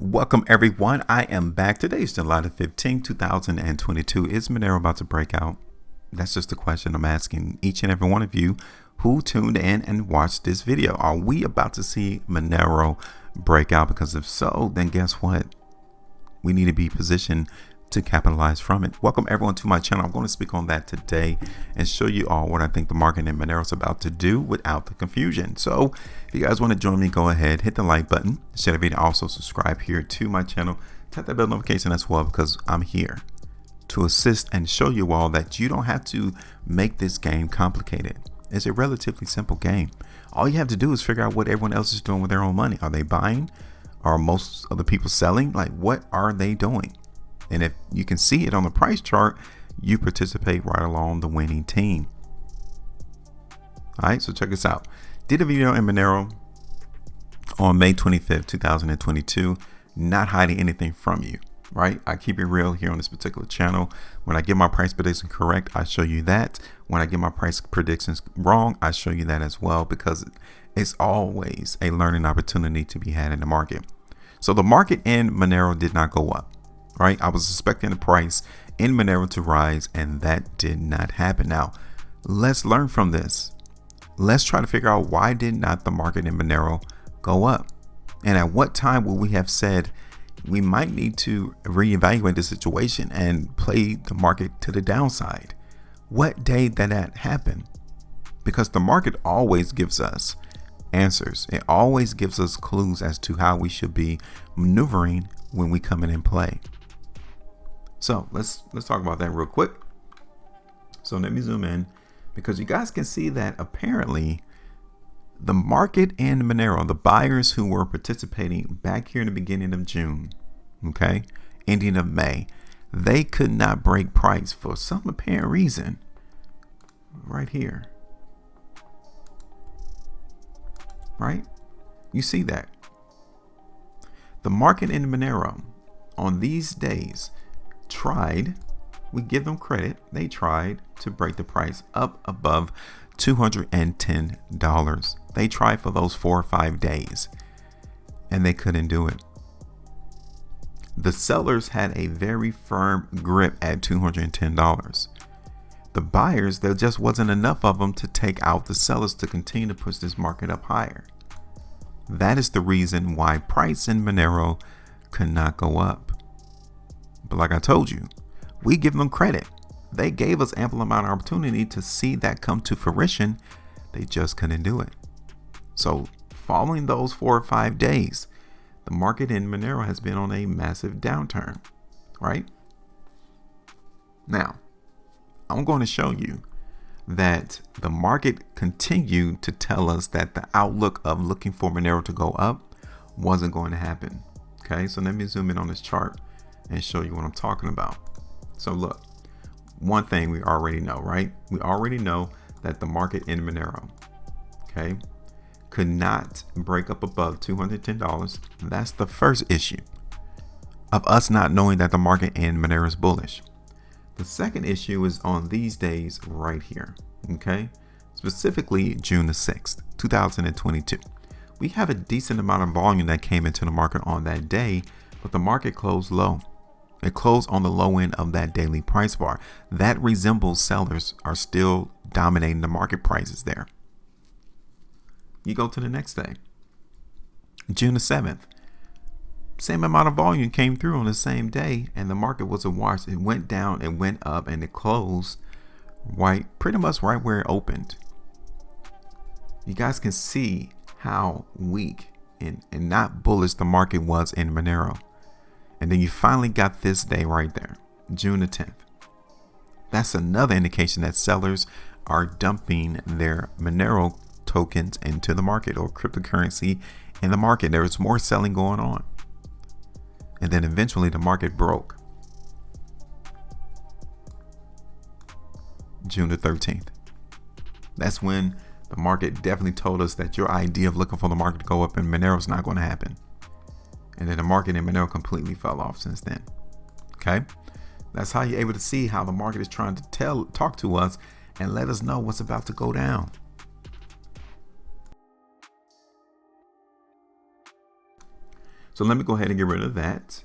Welcome everyone. I am back. Today is July the 15th, 2022. Is Monero about to break out? That's just the question I'm asking each and every one of you who tuned in and watched this video. Are we about to see Monero break out? Because if so, then guess what? We need to be positioned to capitalize from it. Welcome everyone to my channel. I'm going to speak on that today and show you all what I think the market in Monero is about to do without the confusion. So if you guys want to join me, go ahead, hit the like button, share the video, also subscribe here to my channel, tap that bell notification as well, because I'm here to assist and show you all that you don't have to make this game complicated. It's a relatively simple game. All you have to do is figure out what everyone else is doing with their own money. Are they buying? Are most of the people selling? Like, what are they doing? And if you can see it on the price chart, you participate right along the winning team. All right, so check this out. Did a video in Monero on May 25th, 2022, not hiding anything from you, right? I keep it real here on this particular channel. When I get my price prediction correct, I show you that. When I get my price predictions wrong, I show you that as well, because it's always a learning opportunity to be had in the market. So the market in Monero did not go up. Right, I was expecting the price in Monero to rise, and that did not happen. Now, let's learn from this. Let's try to figure out why did not the market in Monero go up, and at what time would we have said we might need to reevaluate the situation and play the market to the downside? What day did that happen? Because the market always gives us answers. It always gives us clues as to how we should be maneuvering when we come in and play. So let's talk about that real quick. So let me zoom in, because you guys can see that apparently the market in Monero, the buyers who were participating back here in the beginning of June, okay, ending of May, they could not break price for some apparent reason. Right here, right? You see that the market in Monero on these days tried, we give them credit, they tried to break the price up above $210. They tried for those 4 or 5 days and they couldn't do it. The sellers had a very firm grip at $210. The buyers, there just wasn't enough of them to take out the sellers to continue to push this market up higher. That is the reason why price in Monero could not go up. But like I told you, we give them credit. They gave us ample amount of opportunity to see that come to fruition. They just couldn't do it. So following those 4 or 5 days, the market in Monero has been on a massive downturn, right? Now, I'm going to show you that the market continued to tell us that the outlook of looking for Monero to go up wasn't going to happen. Okay, so let me zoom in on this chart and show you what I'm talking about. So look, one thing we already know, right? We already know that the market in Monero, okay, could not break up above $210. That's the first issue of us not knowing that the market in Monero is bullish. The second issue is on these days right here, okay? Specifically June the 6th, 2022. We have a decent amount of volume that came into the market on that day, but the market closed low. It closed on the low end of that daily price bar. That resembles sellers are still dominating the market prices there. You go to the next day, June the 7th. Same amount of volume came through on the same day, and the market was awash. It went down, it went up, and it closed right, pretty much right where it opened. You guys can see how weak and not bullish the market was in Monero. And then you finally got this day right there, June the 10th. That's another indication that sellers are dumping their Monero tokens into the market, or cryptocurrency in the market. There was more selling going on. And then eventually the market broke. June the 13th. That's when the market definitely told us that your idea of looking for the market to go up in Monero is not going to happen. And then the market in Monero completely fell off since then. Okay, that's how you're able to see how the market is trying to talk to us and let us know what's about to go down. So let me go ahead and get rid of that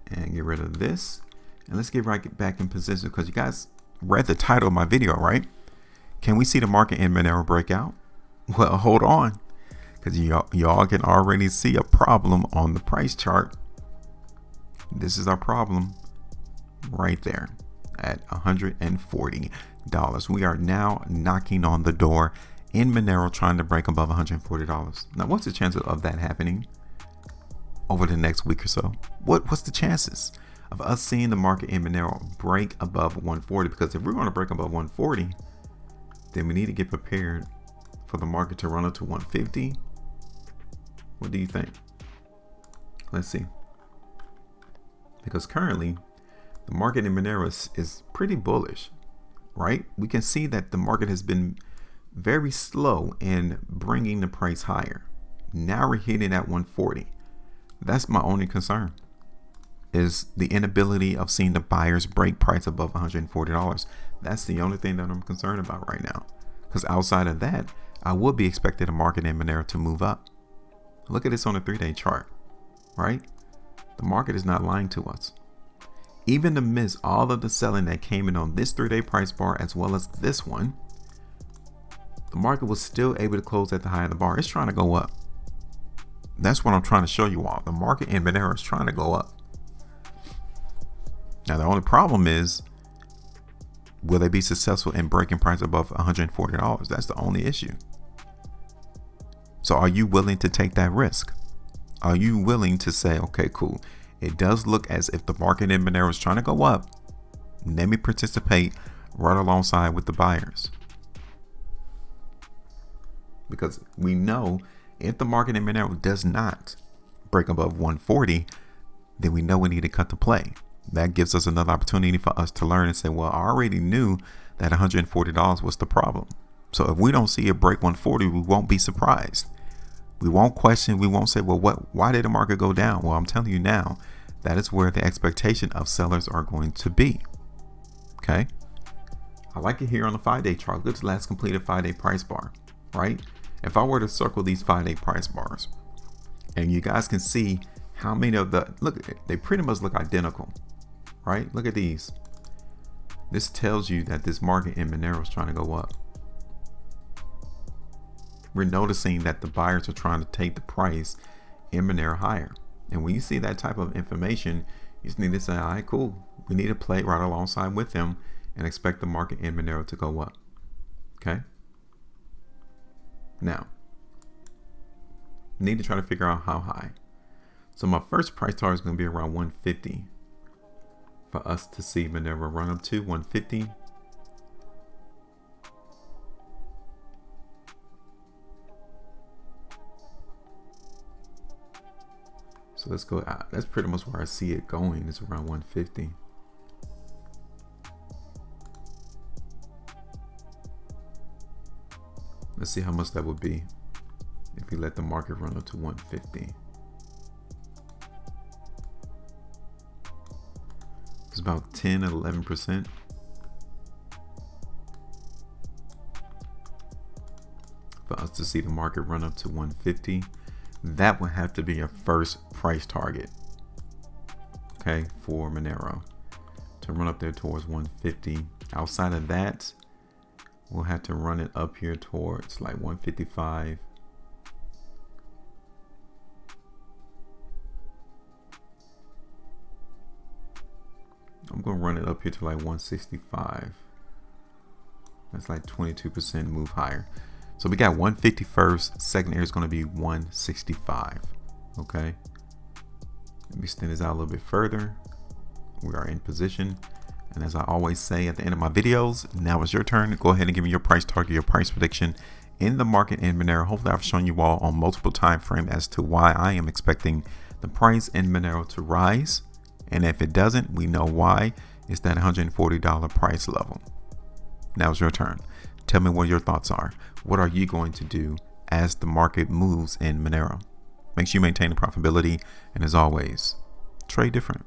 and get rid of this. And let's get right back in position, because you guys read the title of my video, right? Can we see the market in Monero Breakout? Well, hold on, because y'all can already see a problem on the price chart. This is our problem right there at $140. We are now knocking on the door in Monero, trying to break above $140. Now, what's the chance of that happening over the next week or so? What's the chances of us seeing the market in Monero break above 140? Because if we're going to break above 140, then we need to get prepared for the market to run up to 150. What do you think? Let's see. Because currently the market in Monero is pretty bullish, right? We can see that the market has been very slow in bringing the price higher. Now we're hitting at 140. That's my only concern, is the inability of seeing the buyers break price above $140. That's the only thing that I'm concerned about right now. Because outside of that, I would be expecting the market in Monero to move up. Look at this on a 3-day chart, right? The market is not lying to us. Even amidst all of the selling that came in on this 3-day price bar as well as this one, the market was still able to close at the high of the bar. It's trying to go up. That's what I'm trying to show you all. The market in Monero is trying to go up. Now, the only problem is, will they be successful in breaking price above $140? That's the only issue. So are you willing to take that risk? Are you willing to say, okay, cool, it does look as if the market in Monero is trying to go up. Let me participate right alongside with the buyers. Because we know if the market in Monero does not break above 140, then we know we need to cut the play. That gives us another opportunity for us to learn and say, well, I already knew that $140 was the problem. So if we don't see it break 140, we won't be surprised. We won't question. We won't say, well, why did the market go down? Well, I'm telling you now, that is where the expectation of sellers are going to be. Okay. I like it here on the 5-day chart. Let's last completed 5-day price bar, right? If I were to circle these 5-day price bars, and you guys can see how many of look, they pretty much look identical, right? Look at these. This tells you that this market in Monero is trying to go up. We're noticing that the buyers are trying to take the price in Monero higher. And when you see that type of information, you just need to say, all right, cool. We need to play right alongside with them and expect the market in Monero to go up. Okay. Now, need to try to figure out how high. So my first price target is going to be around 150 for us to see Monero run up to 150. So let's go out. That's pretty much where I see it going. It's around 150. Let's see how much that would be if we let the market run up to 150. It's about 10 or 11%. For us to see the market run up to 150, that would have to be a first price target, okay, for Monero to run up there towards 150. Outside of that, we'll have to run it up here towards like 155. I'm going to run it up here to like 165. That's like 22% move higher. So we got 150 first. Second area is going to be 165. Okay. Let me extend this out a little bit further. We are in position. And as I always say at the end of my videos, now is your turn. Go ahead and give me your price target, your price prediction in the market in Monero. Hopefully I've shown you all on multiple time frame as to why I am expecting the price in Monero to rise. And if it doesn't, we know why. It's that $140 price level. Now is your turn. Tell me what your thoughts are. What are you going to do as the market moves in Monero? Make sure you maintain the profitability. And as always, trade different.